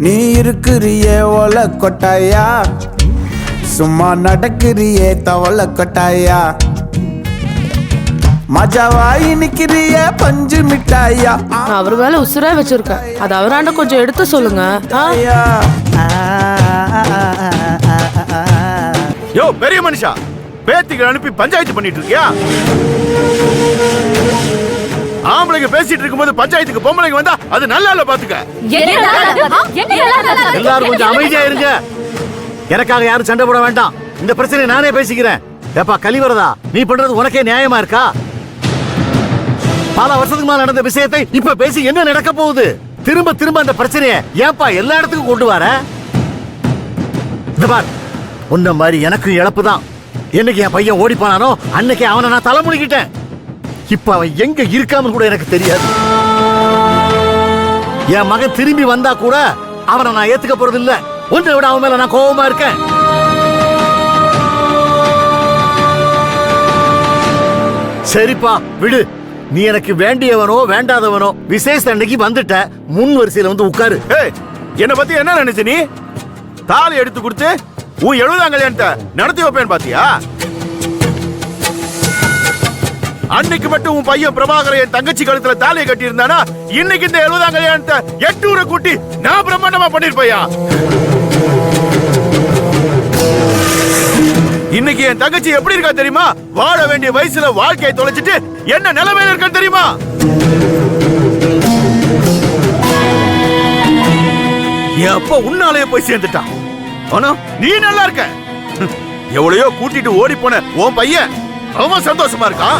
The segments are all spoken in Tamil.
நீ இருக்கிறியே ஓல கொட்டாயா, சும்மா நடக்கிறியே தவள கொட்டாயா, மஜாவாயி நிக்கிறியே பஞ்சு மிட்டாயா. நான் அவர் வேலை உசுரா வச்சிருக்கேன். அது அவராண்ட கொஞ்சம் எடுத்து சொல்லுங்க. யோ பெரிய மனுஷா, பேத்திகள் அனுப்பி பஞ்சாயத்து பண்ணிட்டு இருக்கியா? ஆம்பளைங்க பேசிட்டு இருக்கும்போது பஞ்சாயத்துக்கு பொம்பளைங்க வந்தா அது நல்லா இல்ல பாத்துக்க. எல்லாரும் கொஞ்சம் அமைதியா இருங்க. எனக்காக யாரும் சண்டை போட வேண்டாம். இந்த பிரச்சனை நானே பேசிக்கிறேன். ஏப்பா கலிவரதா, நீ பண்றது உனக்கே நியாயமா இருக்கா? பல வருஷத்துக்கு மேல நடந்த விஷயத்தை இப்ப பேசி என்ன நடக்க போகுது? திரும்ப திரும்ப அந்த பிரச்சனையை ஏன்பா எல்லா இடத்துக்கும் கொண்டு வர? இந்த பார், உன்ன மாதிரி எனக்கு இழப்பு தான். என்னைக்கு என் பையன் ஓடி போனானோ அன்னைக்கு அவனை நான் தலை முடிக்கிட்டேன். இப்ப அவன் எங்க இருக்காம கூட எனக்கு தெரியாது. என் மகன் திரும்பி வந்தா கூட அவனை நான் ஏத்துக்க போறது இல்ல. ஒன்றை விட அவன் மேல நான் கோபமா இருக்கேன். சரிப்பா விடு. நீ எனக்கு வேண்டியவனோ வேண்டாதவனோ விசேஷ அன்னைக்கு வந்துட்ட, முன் வரிசையில வந்து உட்காரு. என்ன பத்தி என்ன நினைச்ச நீ? தாலி எடுத்து கொடுத்து உன் 70ஆம் கல்யாணத்தை நடத்தி வைப்பேன் பாத்தியா? அன்னைக்கு மட்டும் உன் பையன் பிரபாகரன் என் தங்கச்சி கழுத்துல தாலியை கட்டி இருந்தானா இன்னைக்கு இந்த 70ஆம் கல்யாணத்தை 8 ஊரை கூட்டி நான் பிரம்மாண்டமா பண்ணிருப்பையா? இன்னைக்கு என் தங்கச்சி எப்படி இருக்கா தெரியுமா? வாழ வேண்டிய வயசுல வாழ்க்கையை தொலைச்சிட்டு என்ன நிலைமையில இருக்க தெரியுமா? என் அப்பா உன்னாலேயே போய் சேர்ந்துட்டான். ஆனா நீ நல்லா இருக்க. எவ்வளையோ கூட்டிட்டு ஓடி போன உன் பையன் அவன் சந்தோஷமா இருக்கான்.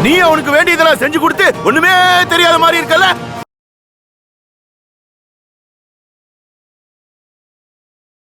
நீ அவனுக்கு வேண்டியதெல்லாம் செஞ்சு கொடுத்து ஒண்ணுமே தெரியாத மாதிரி இருக்கல.